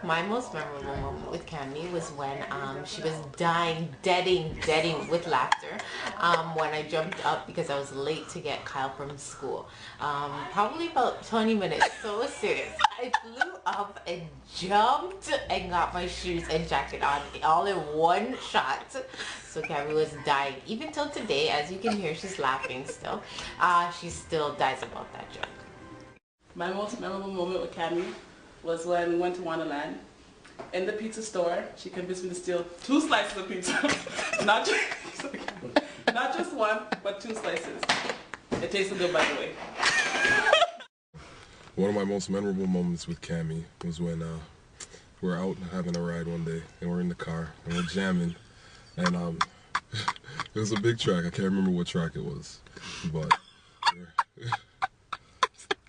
My most memorable moment with Camy was when she was dying, deading with laughter when I jumped up because I was late to get Kyle from school. Probably about 20 minutes, so serious. I flew up and jumped and got my shoes and jacket on all in one shot. So Camy was dying. Even till today, as you can hear, she's laughing still. She still dies about that joke. My most memorable moment with Camy was when we went to Wonderland. In the pizza store, she convinced me to steal 2 slices of pizza. not just one, but 2 slices. It tasted good, by the way. One of my most memorable moments with Camy was when we're out having a ride one day, and we're in the car, and we're jamming, and it was a big track. I can't remember what track it was, but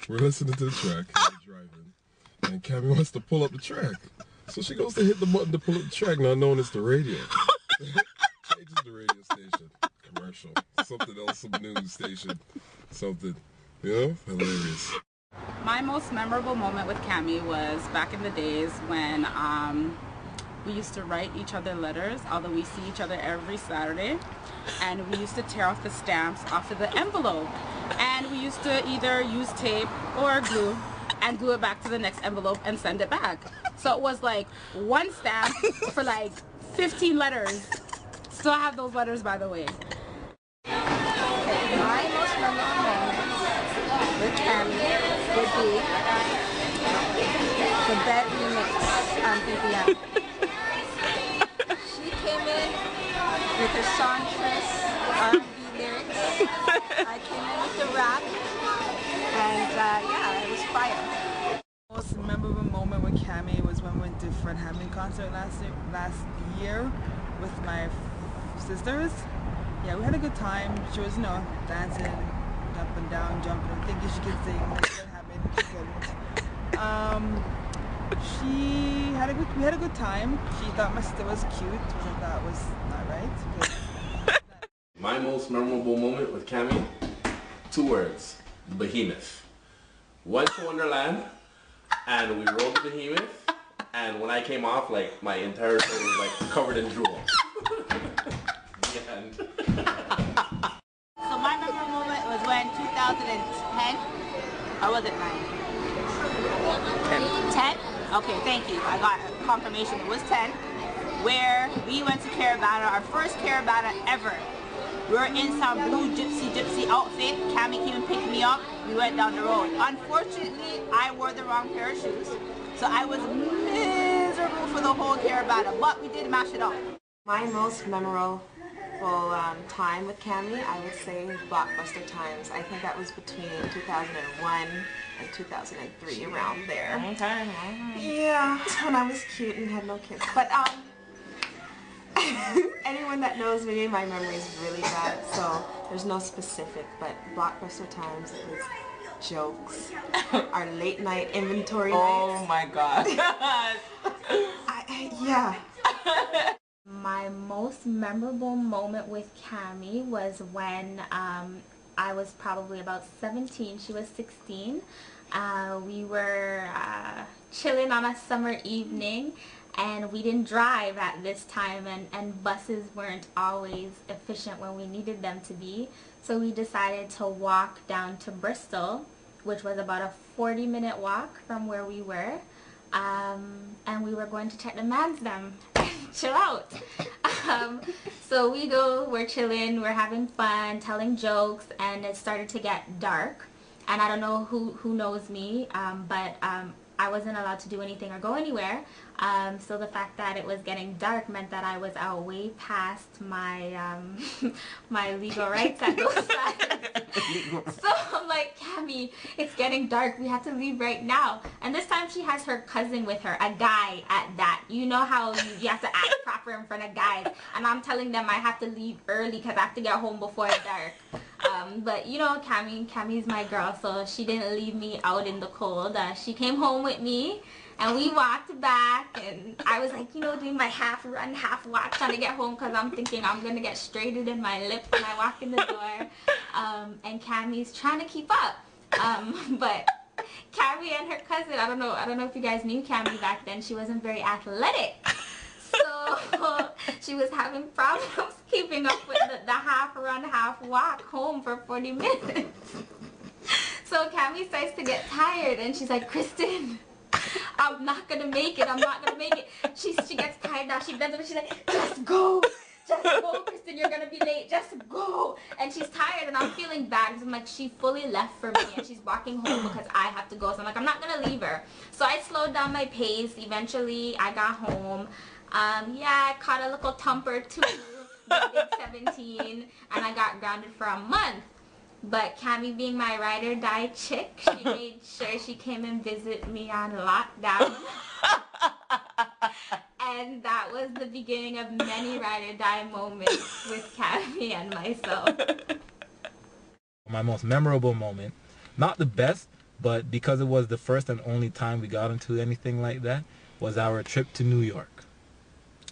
we're listening to the track, and we're driving, and Camy wants to pull up the track. So she goes to hit the button to pull up the track, not knowing it's the radio. Changes the radio station. Commercial. Something else, some news station. Something. You know? Hilarious. My most memorable moment with Camy was back in the days when we used to write each other letters, although we see each other every Saturday, and we used to tear off the stamps off of the envelope, and we used to either use tape or glue and glue it back to the next envelope and send it back. So it was like one stamp for like 15 letters. Still have those letters, by the way. My most memorable moment with Camy would be the bed remix on BBM. She came in with her songstress R&B lyrics. I came in with the rap, and yeah, it was fire. Most memorable moment with Camy was when we went to Fred Hammond concert last year with my sisters. Yeah, we had a good time. She was, you know, dancing up and down, jumping, and thinking she could sing like Fred Hammond. She couldn't. We had a good time. She thought my sister was cute, which I thought was not right. My most memorable moment with Camy, 2 words: behemoth. Went to Wonderland, and we rode the behemoth, and when I came off, like, my entire shoulder was like covered in drool. The end. So my memorable moment was when 2010, or was it 9? 10? Okay, thank you. I got confirmation it was 10, where we went to Caravana, our first Caravana ever. We were in some blue gypsy outfit. Camy came and picked me up. We went down the road. Unfortunately, I wore the wrong pair of shoes, so I was miserable for the whole Caravana, but we did mash it up. My most memorable time with Camy, I would say Blockbuster times. I think that was between 2001 and 2003, around there. Okay. Yeah, when I was cute and had no kids. But anyone that knows me, my memory is really bad, so there's no specific, but Blockbuster times, it was jokes. Our late night inventory nights. Oh my god. Yeah. My most memorable moment with Camy was when I was probably about 17, she was 16. We were chilling on a summer evening, and we didn't drive at this time, and buses weren't always efficient when we needed them to be. So we decided to walk down to Bristol, which was about a 40-minute walk from where we were. And we were going to check the man's them and chill out. So we go, we're chilling, we're having fun, telling jokes, and it started to get dark. And I don't know who knows me, but I wasn't allowed to do anything or go anywhere. So the fact that it was getting dark meant that I was out way past my my legal rights at those times. So I'm like, Camy, it's getting dark. We have to leave right now. And this time she has her cousin with her, a guy at that. You know how you have to act proper in front of guys. And I'm telling them I have to leave early because I have to get home before dark. But you know, Camy's my girl, so she didn't leave me out in the cold. She came home with me, and we walked back, and I was like, you know, doing my half run, half walk, trying to get home because I'm thinking I'm going to get straightened in my lip when I walk in the door. And Camy's trying to keep up. But Camy and her cousin, I don't know if you guys knew Camy back then, she wasn't very athletic. So she was having problems keeping up with the half run, half walk home for 40 minutes. So Camy starts to get tired and she's like, Kristen, I'm not gonna make it. I'm not gonna make it. She gets tired now. She bends over. She's like, just go, Kristen. You're gonna be late. Just go. And she's tired, and I'm feeling bad because I'm like, she fully left for me, and she's walking home because I have to go. So I'm like, I'm not gonna leave her. So I slowed down my pace. Eventually, I got home. Yeah, I caught a little tumper too, big 17, and I got grounded for a month. But Camy, being my ride or die chick, she made sure she came and visit me on lockdown. And that was the beginning of many ride or die moments with Camy and myself. My most memorable moment, not the best, but because it was the first and only time we got into anything like that, was our trip to New York.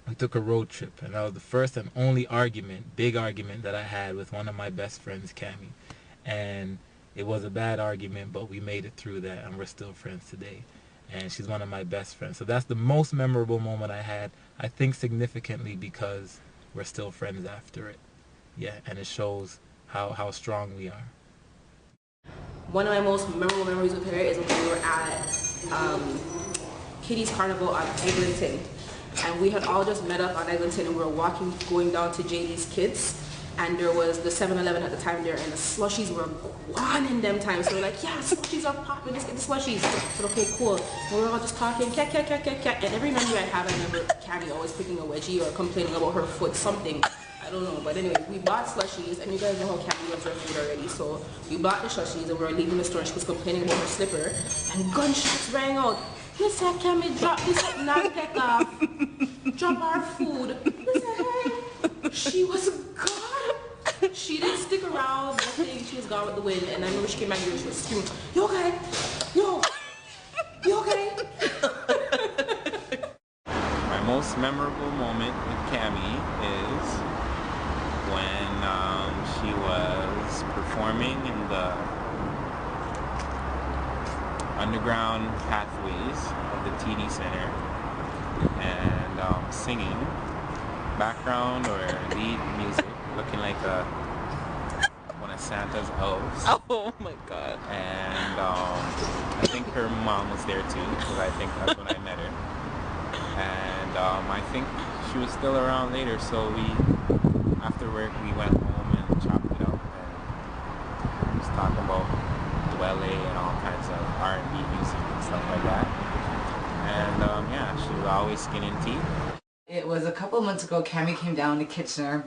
We took a road trip, and that was the first and only big argument that I had with one of my best friends, Camy. And it was a bad argument, but we made it through that, and we're still friends today. And she's one of my best friends. So that's the most memorable moment I had, I think significantly because we're still friends after it. Yeah, and it shows how strong we are. One of my most memorable memories with her is when we were at Kitty's Carnival on Eglinton. And we had all just met up on Eglinton and we were going down to JD's Kids. And there was the 7-Eleven at the time there, and the slushies were gone in them times. So we're like, yeah, slushies are popping, let's get the slushies. I said, okay, cool. And we were all just talking, cat. And every memory I have, I remember Camy always picking a wedgie or complaining about her foot, something. I don't know. But anyway, we bought slushies, and you guys know how Camy loves her food already. So we bought the slushies, and we were leaving the store, and she was complaining about her slipper. And gunshots rang out. He said, Camy, drop this up, not take off. Drop our food. He said, hey, she was gone. She didn't stick around, nothing. She was gone with the wind, and I remember she came back here and she was screaming, you okay? You okay? My most memorable moment with Camy is when she was performing in the underground pathways of the TD Center and singing background or lead music, looking like one of Santa's elves. Oh my god. And I think her mom was there too, because I think that's when I met her. And I think she was still around later, so after work we went home and chopped it up and was talking about Dwelle and all kinds of R&B music and stuff like that. And yeah, she was always skinning teeth. It was a couple of months ago. Camy came down to Kitchener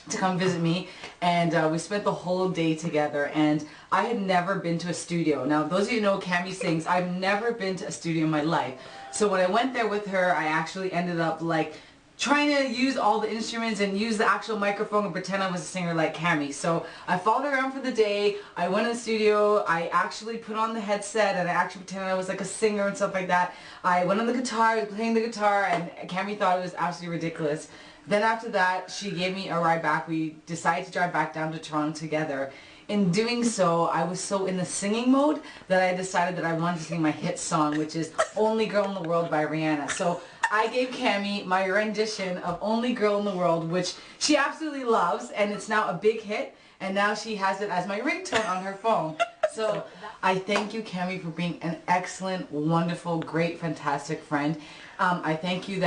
to come visit me, and we spent the whole day together, and I had never been to a studio. Now, those of you who know Camy sings, I've never been to a studio in my life. So when I went there with her, I actually ended up like trying to use all the instruments and use the actual microphone and pretend I was a singer like Camy. So I followed her around for the day. I went in the studio. I actually put on the headset and I actually pretended I was like a singer and stuff like that. I went on the guitar, I was playing the guitar, and Camy thought it was absolutely ridiculous. Then after that, she gave me a ride back. We decided to drive back down to Toronto together. In doing so, I was so in the singing mode that I decided that I wanted to sing my hit song, which is Only Girl in the World by Rihanna. So I gave Camy my rendition of Only Girl in the World, which she absolutely loves, and it's now a big hit, and now she has it as my ringtone on her phone. So I thank you, Camy, for being an excellent, wonderful, great, fantastic friend. I thank you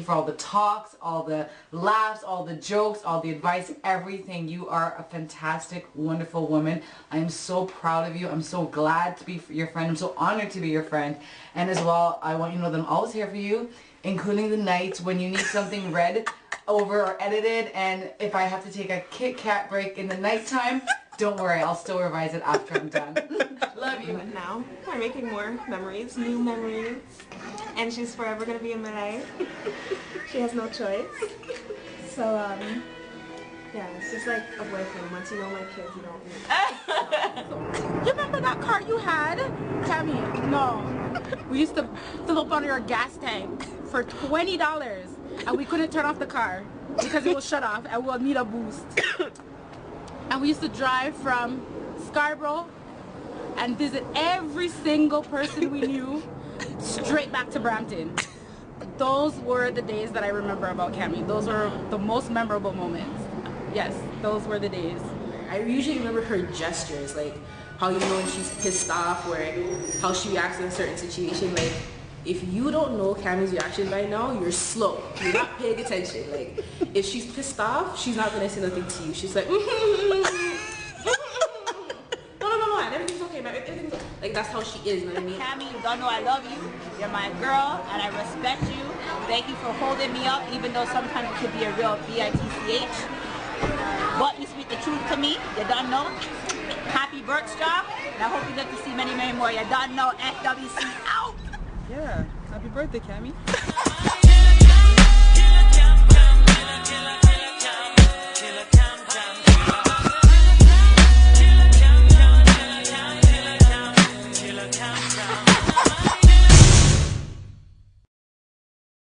for all the talks, all the laughs, all the jokes, all the advice, everything. You are a fantastic, wonderful woman. I am so proud of you. I'm so glad to be your friend. I'm so honored to be your friend. And as well, I want you to know that I'm always here for you, including the nights when you need something read over or edited. And if I have to take a Kit Kat break in the nighttime, don't worry, I'll still revise it after I'm done. Love you. But now we're making more memories, new memories, and she's forever gonna be in my life. She has no choice. So yeah, it's just like a boyfriend. Once you know my kids, you don't need. You remember that car you had, Camy? No. We used to fill up on your gas tank for $20, and we couldn't turn off the car because it was shut off, and we'll need a boost. And we used to drive from Scarborough and visit every single person we knew straight back to Brampton. Those were the days that I remember about Camy. Those were the most memorable moments. Yes, those were the days. I usually remember her gestures, like how you know when she's pissed off or how she reacts in a certain situation. Like, if you don't know Camy's reaction by now, you're slow. You're not paying attention. Like, if she's pissed off, she's not gonna say nothing to you. She's like, no, and everything's okay, man. Everything's okay. Like, that's how she is, you know what I mean? Camy, you don't know I love you. You're my girl, and I respect you. Thank you for holding me up, even though sometimes it could be a real bitch. But you speak the truth to me. You don't know. Happy birthday, and I hope you get to see many, many more. You don't know. FWC out. Yeah. Happy birthday, Camy.